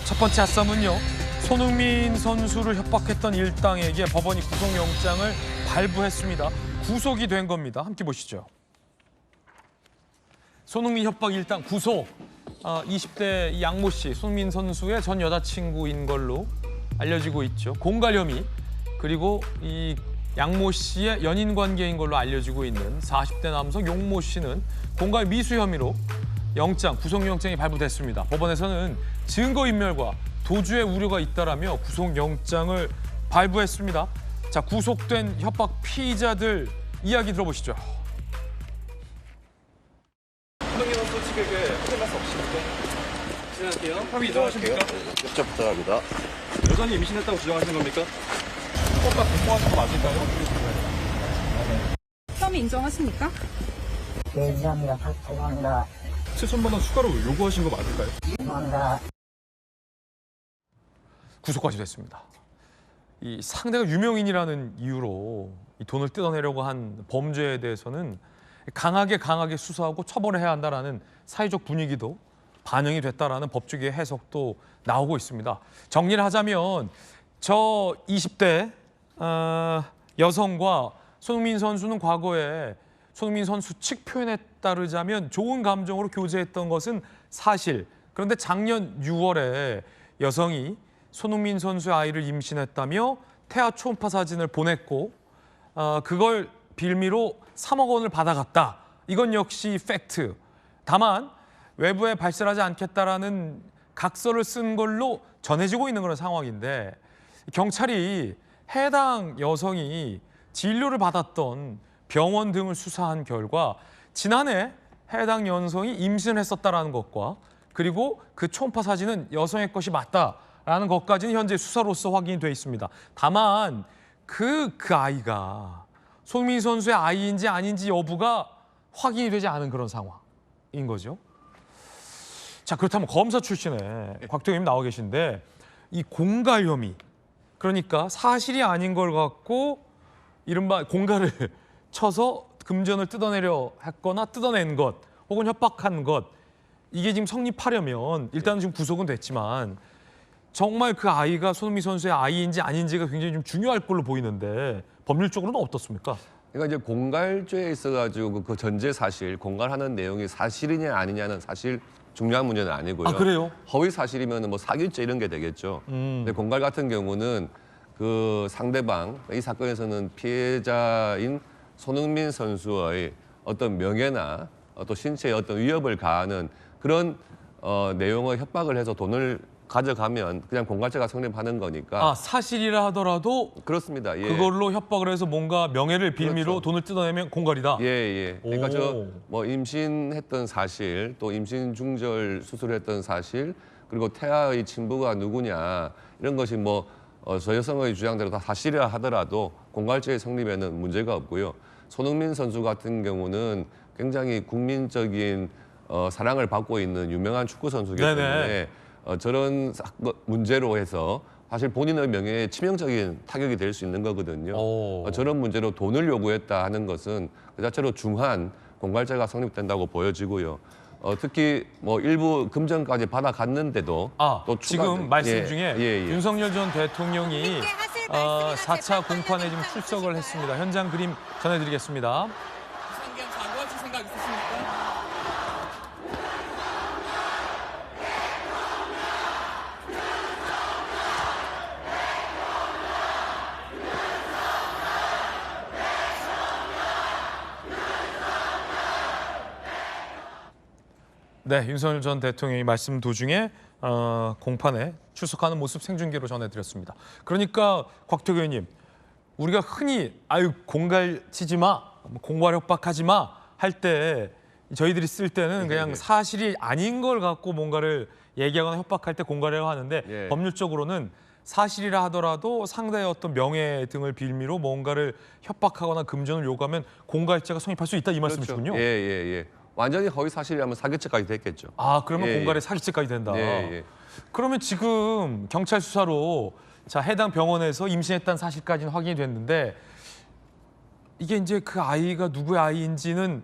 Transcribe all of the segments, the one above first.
첫 번째 핫썸은요. 손흥민 선수를 협박했던 일당에게 법원이 구속영장을 발부했습니다. 구속이 된 겁니다. 함께 보시죠. 손흥민 협박 일당 구속. 20대 양모 씨, 손흥민 선수의 전 여자친구인 걸로 알려지고 있죠. 공갈 혐의, 그리고 이 양모 씨의 연인 관계인 걸로 알려지고 있는 40대 남성 용모 씨는 공갈 미수 혐의로 구속영장이 발부됐습니다. 법원에서는 증거인멸과 도주의 우려가 있다라며 구속영장을 발부했습니다. 자, 구속된 협박 피의자들 이야기 들어보시죠. 손흥민 선수 측에게 확인 말씀 없으십니까? 진행할게요. 합의 이동하십니까? 협조 부탁합니다. 여전히 임신했다고 주장하시는 겁니까? 협박 공모하신 거 맞을까요? 혐의 인정하십니까? 네, 인정합니다. 죄송합니다. 7천만 원 추가로 요구하신 거 맞을까요? 죄송합니다. 구속까지 됐습니다. 이 상대가 유명인이라는 이유로 이 돈을 뜯어내려고 한 범죄에 대해서는 강하게 수사하고 처벌해야 한다라는 사회적 분위기도 반영이 됐다라는 법조계의 해석도 나오고 있습니다. 정리를 하자면 저 20대 여성과 손흥민 선수는 과거에 손흥민 선수 측 표현에 따르자면 좋은 감정으로 교제했던 것은 사실. 그런데 작년 6월에 여성이 손흥민 선수의 아이를 임신했다며 태아 초음파 사진을 보냈고 그걸 빌미로 3억 원을 받아갔다. 이건 역시 팩트. 다만 외부에 발설하지 않겠다라는 각서를 쓴 걸로 전해지고 있는 그런 상황인데 경찰이 해당 여성이 진료를 받았던 병원 등을 수사한 결과 지난해 해당 여성이 임신했었다라는 것과 그리고 그 초음파 사진은 여성의 것이 맞다라는 것까지는 현재 수사로서 확인이 돼 있습니다. 다만 그 아이가 손흥민 선수의 아이인지 아닌지 여부가 확인이 되지 않은 그런 상황인 거죠. 자, 그렇다면 검사 출신의 곽태웅님 나와 계신데 이 공갈 혐의, 그러니까 사실이 아닌 걸 갖고 이른바 공갈을 쳐서 금전을 뜯어내려 했거나 뜯어낸 것 혹은 협박한 것, 이게 지금 성립하려면 일단은 지금 구속은 됐지만 정말 그 아이가 손흥민 선수의 아이인지 아닌지가 굉장히 좀 중요할 걸로 보이는데 법률적으로는 어떻습니까? 그러니까 이제 공갈죄에 있어가지고 그 전제 사실, 공갈하는 내용이 사실이냐 아니냐는 사실 중요한 문제는 아니고요. 아, 그래요? 허위 사실이면 뭐 사기죄 이런 게 되겠죠. 근데 공갈 같은 경우는 그 상대방, 이 사건에서는 피해자인 손흥민 선수의 어떤 명예나 또 신체에 어떤 위협을 가하는 그런 내용을 협박을 해서 돈을 가져가면 그냥 공갈죄가 성립하는 거니까. 사실이라 하더라도 그렇습니다. 예. 그걸로 협박을 해서 뭔가 명예를 빌미로 그렇죠. 돈을 뜯어내면 공갈이다. 예. 그러니까 오. 저 뭐 임신했던 사실, 또 임신 중절 수술했던 사실, 그리고 태아의 친부가 누구냐 이런 것이 뭐 저 여성의 주장대로 다 사실이라 하더라도 공갈죄의 성립에는 문제가 없고요. 손흥민 선수 같은 경우는 굉장히 국민적인 사랑을 받고 있는 유명한 축구 선수이기 때문에 저런 문제로 해서 사실 본인의 명예에 치명적인 타격이 될 수 있는 거거든요. 저런 문제로 돈을 요구했다 하는 것은 그 자체로 중한 공갈죄가 성립된다고 보여지고요. 특히 뭐 일부 금전까지 받아갔는데도 또 지금 말씀 중에 예. 윤석열 전 대통령이 4차 공판에 지금 출석을 했습니다. 현장 그림 전해드리겠습니다. 상경 사과하실 생각 있으십니까? 네, 윤석열 전 대통령이 말씀 도중에 공판에 출석하는 모습 생중계로 전해드렸습니다. 그러니까 곽태규 의원님, 우리가 흔히 공갈 치지 마, 공갈 협박하지 마 할 때 저희들이 쓸 때는 그냥 사실이 아닌 걸 갖고 뭔가를 얘기하거나 협박할 때 공갈이라고 하는데 법률적으로는 사실이라 하더라도 상대의 어떤 명예 등을 빌미로 뭔가를 협박하거나 금전을 요구하면 공갈죄가 성립할 수 있다 이 말씀이시군요. 예. 완전히 허위 사실이라면 사기죄까지 됐겠죠. 그러면 공갈에 사기죄까지 된다. 그러면 지금 경찰 수사로 해당 병원에서 임신했다는 사실까지는 확인이 됐는데 이게 이제 그 아이가 누구의 아이인지는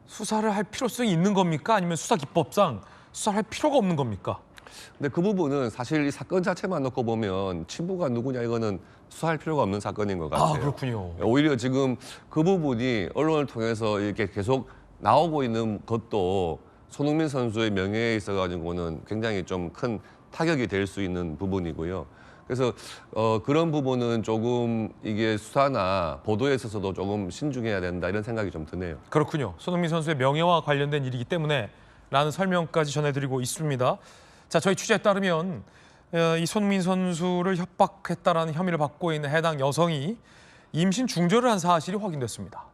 수사를 할 필요성이 있는 겁니까? 아니면 수사 기법상 수사를 할 필요가 없는 겁니까? 근데 그 부분은 사실 이 사건 자체만 놓고 보면 친부가 누구냐 이거는 수사할 필요가 없는 사건인 것 같아요. 아, 그렇군요. 오히려 지금 그 부분이 언론을 통해서 이렇게 계속 나오고 있는 것도 손흥민 선수의 명예에 있어가지고는 굉장히 좀 큰 타격이 될 수 있는 부분이고요. 그래서 그런 부분은 조금 이게 수사나 보도에 있어서도 조금 신중해야 된다 이런 생각이 좀 드네요. 그렇군요. 손흥민 선수의 명예와 관련된 일이기 때문에 라는 설명까지 전해드리고 있습니다. 자, 저희 취재에 따르면 이 손흥민 선수를 협박했다라는 혐의를 받고 있는 해당 여성이 임신 중절을 한 사실이 확인됐습니다.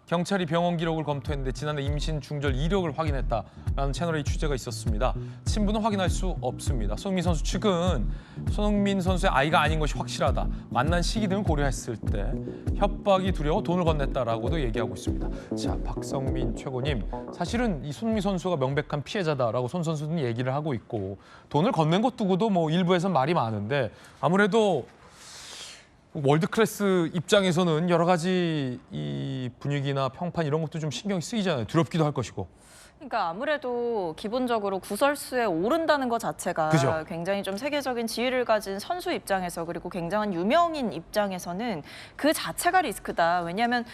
경찰이 병원 기록을 검토했는데 지난해 임신 중절 이력을 확인했다라는 채널의 취재가 있었습니다. 친부는 확인할 수 없습니다. 손흥민 선수 측은 손흥민 선수의 아이가 아닌 것이 확실하다. 만난 시기 등을 고려했을 때 협박이 두려워 돈을 건넸다라고도 얘기하고 있습니다. 자, 박성민 최고님, 사실은 이 손흥민 선수가 명백한 피해자다라고 손 선수는 얘기를 하고 있고 돈을 건넨 것 두고도 뭐 일부에서는 말이 많은데 아무래도 월드 클래스 입장에서는 여러 가지 이 분위기나 평판 이런 것도 좀 신경이 쓰이잖아요. 두렵기도 할 것이고. 그러니까 아무래도 기본적으로 구설수에 오른다는 것 자체가 그죠. 굉장히 좀 세계적인 지위를 가진 선수 입장에서 그리고 굉장한 유명인 입장에서는 그 자체가 리스크다. 왜냐하면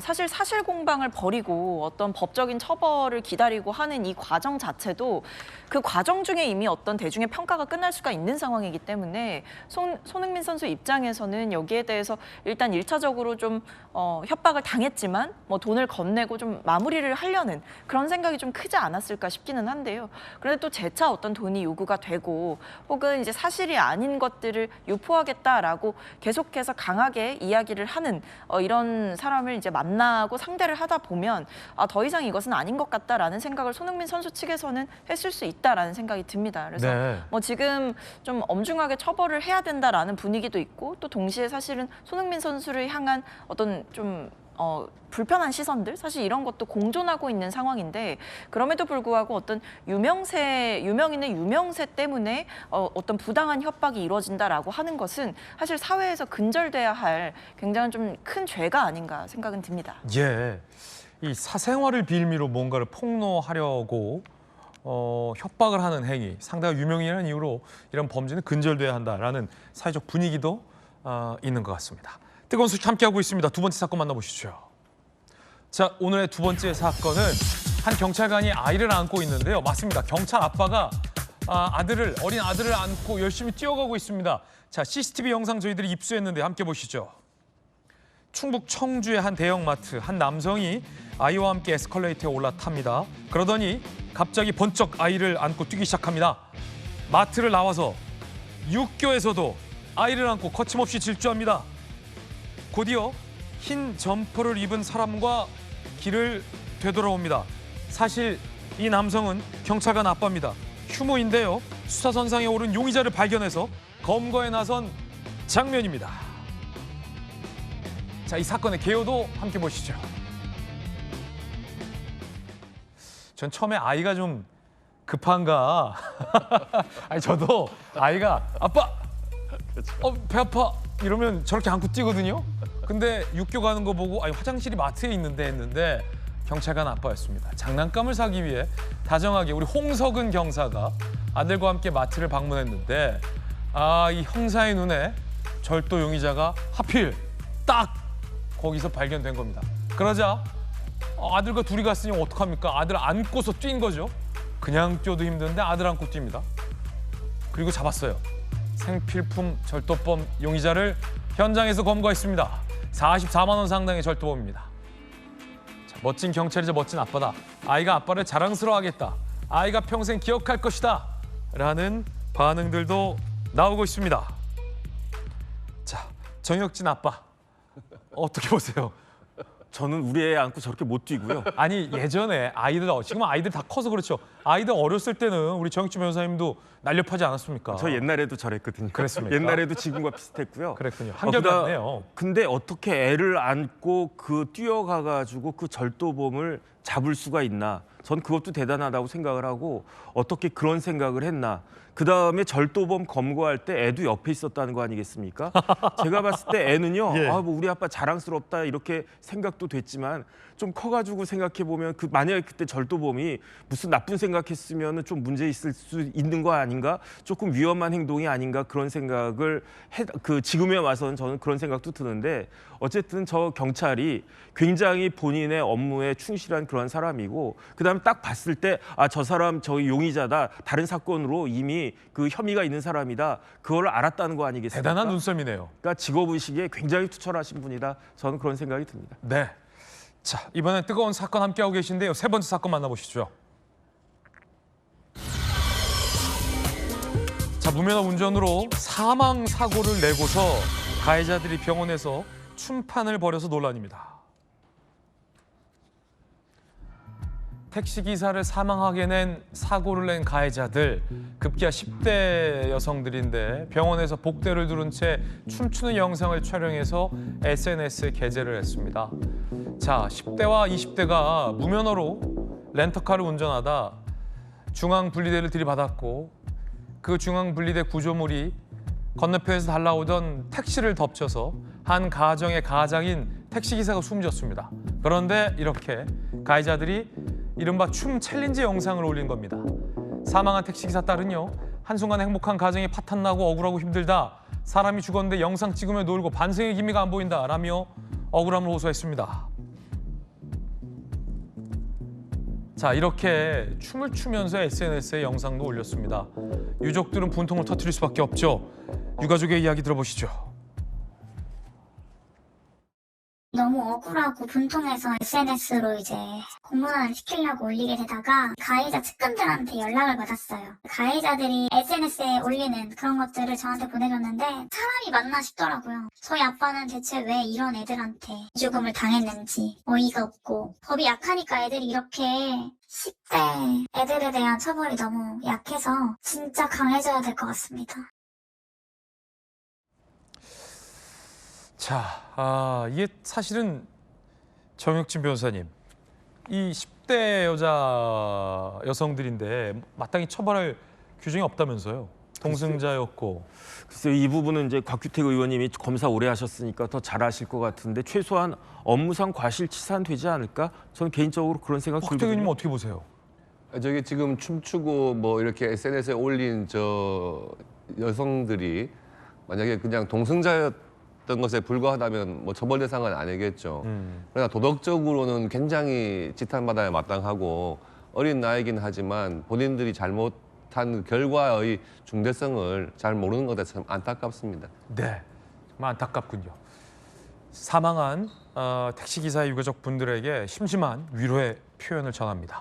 사실 사실 공방을 벌이고 어떤 법적인 처벌을 기다리고 하는 이 과정 자체도 그 과정 중에 이미 어떤 대중의 평가가 끝날 수가 있는 상황이기 때문에 손흥민 선수 입장에서는 여기에 대해서 일단 1차적으로 좀 협박을 당했지만 뭐 돈을 건네고 좀 마무리를 하려는 그런 생각이 좀 크지 않았을까 싶기는 한데요. 그런데 또 재차 어떤 돈이 요구가 되고 혹은 이제 사실이 아닌 것들을 유포하겠다라고 계속해서 강하게 이야기를 하는 이런 사람을 이제 만나고 상대를 하다 보면 더 이상 이것은 아닌 것 같다라는 생각을 손흥민 선수 측에서는 했을 수 있다라는 생각이 듭니다. 그래서 네. 뭐 지금 좀 엄중하게 처벌을 해야 된다라는 분위기도 있고 또 동시에 사실은 손흥민 선수를 향한 어떤 좀 불편한 시선들 사실 이런 것도 공존하고 있는 상황인데 그럼에도 불구하고 어떤 유명인의 유명세 때문에 어떤 부당한 협박이 이루어진다라고 하는 것은 사실 사회에서 근절돼야 할 굉장히 좀 큰 죄가 아닌가 생각은 듭니다. 예, 이 사생활을 빌미로 뭔가를 폭로하려고 협박을 하는 행위, 상대가 유명인이라는 이유로 이런 범죄는 근절돼야 한다라는 사회적 분위기도 있는 것 같습니다. 뜨거운 소식 함께하고 있습니다. 두 번째 사건 만나보시죠. 자, 오늘의 두 번째 사건은 한 경찰관이 아이를 안고 있는데요. 맞습니다. 경찰 아빠가 어린 아들을 안고 열심히 뛰어가고 있습니다. 자, CCTV 영상 저희들이 입수했는데 함께 보시죠. 충북 청주의 한 대형마트, 한 남성이 아이와 함께 에스컬레이터에 올라탑니다. 그러더니 갑자기 번쩍 아이를 안고 뛰기 시작합니다. 마트를 나와서 육교에서도 아이를 안고 거침없이 질주합니다. 곧이어 흰 점퍼를 입은 사람과 길을 되돌아옵니다. 사실 이 남성은 경찰관 아빠입니다. 휴무인데요. 수사선상에 오른 용의자를 발견해서 검거에 나선 장면입니다. 자, 이 사건의 개요도 함께 보시죠. 전 처음에 아이가 좀 급한가. 아니 저도 아이가 아빠, 배 아파 이러면 저렇게 안고 뛰거든요. 근데 육교 가는 거 보고 아니 화장실이 마트에 있는데 했는데 경찰관 아빠였습니다. 장난감을 사기 위해 다정하게 우리 홍석은 경사가 아들과 함께 마트를 방문했는데 이 형사의 눈에 절도 용의자가 하필 딱 거기서 발견된 겁니다. 그러자 아들과 둘이 갔으니 어떡합니까? 아들 안고서 뛴 거죠. 그냥 뛰어도 힘든데 아들 안고 뜁니다. 그리고 잡았어요. 생필품 절도범 용의자를 현장에서 검거했습니다. 44만 원 상당의 절도범입니다. 자, 멋진 경찰이자 멋진 아빠다. 아이가 아빠를 자랑스러워하겠다. 아이가 평생 기억할 것이다. 라는 반응들도 나오고 있습니다. 자, 정혁진 아빠 어떻게 보세요? 저는 우리 애 안고 저렇게 못 뛰고요. 아니 예전에 지금은 아이들 다 커서 그렇죠. 아이들 어렸을 때는 우리 정혁진 변호사님도 날렵하지 않았습니까? 저 옛날에도 저랬거든요. 그랬습니까? 옛날에도 지금과 비슷했고요. 그랬군요. 한결같네요. 근데 어떻게 애를 안고 뛰어가가지고 그 절도범을 잡을 수가 있나? 전 그것도 대단하다고 생각을 하고 어떻게 그런 생각을 했나? 그 다음에 절도범 검거할 때 애도 옆에 있었다는 거 아니겠습니까? 제가 봤을 때 애는요, 예. 아, 뭐 우리 아빠 자랑스럽다 이렇게 생각도 됐지만 좀 커가지고 생각해 보면 그 만약에 그때 절도범이 무슨 나쁜 생각했으면 좀 문제 있을 수 있는 거 아닌가? 조금 위험한 행동이 아닌가 그런 생각을 지금에 와서는 저는 그런 생각도 드는데 어쨌든 저 경찰이 굉장히 본인의 업무에 충실한 그런 사람이고 그다음에 딱 봤을 때 아, 저 사람 저기 용의자다 다른 사건으로 이미 그 혐의가 있는 사람이다 그걸 알았다는 거 아니겠습니까? 대단한 눈썰미네요. 그러니까 직업의식에 굉장히 투철하신 분이다. 저는 그런 생각이 듭니다. 네. 자, 이번엔 뜨거운 사건 함께하고 계신데요. 세 번째 사건 만나보시죠. 자, 무면허 운전으로 사망 사고를 내고서 가해자들이 병원에서 춤판을 벌여서 논란입니다. 택시기사를 사망하게 낸 사고를 낸 가해자들, 급기야 10대 여성들인데 병원에서 복대를 두른 채 춤추는 영상을 촬영해서 SNS에 게재를 했습니다. 자, 10대와 20대가 무면허로 렌터카를 운전하다 중앙분리대를 들이받았고 그 중앙분리대 구조물이 건너편에서 달라오던 택시를 덮쳐서 한 가정의 가장인 택시기사가 숨졌습니다. 그런데 이렇게 가해자들이 이른바 춤 챌린지 영상을 올린 겁니다. 사망한 택시기사 딸은요, 한순간 행복한 가정이 파탄나고 억울하고 힘들다. 사람이 죽었는데 영상 찍으며 놀고 반성의 기미가 안 보인다. 라며 억울함을 호소했습니다. 자, 이렇게 춤을 추면서 SNS에 영상도 올렸습니다. 유족들은 분통을 터뜨릴 수밖에 없죠. 유가족의 이야기 들어보시죠. 너무 억울하고 분통해서 SNS로 이제 공문화를 시키려고 올리게 되다가 가해자 측근들한테 연락을 받았어요. 가해자들이 SNS에 올리는 그런 것들을 저한테 보내줬는데 사람이 맞나 싶더라고요. 저희 아빠는 대체 왜 이런 애들한테 죽음을 당했는지 어이가 없고 법이 약하니까 애들이 이렇게 10대 애들에 대한 처벌이 너무 약해서 진짜 강해져야 될 것 같습니다. 자, 이게 사실은 정혁진 변호사님, 이 10대 여성들인데 마땅히 처벌할 규정이 없다면서요? 동승자였고. 글쎄요, 이 부분은 이제 곽규택 의원님이 검사 오래 하셨으니까 더 잘 아실 것 같은데 최소한 업무상 과실치산 되지 않을까? 저는 개인적으로 그런 생각 곽규택 들거든요. 의원님 어떻게 보세요? 저기 지금 춤추고 뭐 이렇게 SNS에 올린 저 여성들이 만약에 그냥 동승자였던 것에 불과하다면 뭐 처벌 대상은 아니겠죠. 그러나 도덕적으로는 굉장히 지탄받아야 마땅하고 어린 나이긴 하지만 본인들이 잘못한 결과의 중대성을 잘 모르는 것에 참 안타깝습니다. 네, 정말 안타깝군요. 사망한 택시기사의 유가족 분들에게 심심한 위로의 표현을 전합니다.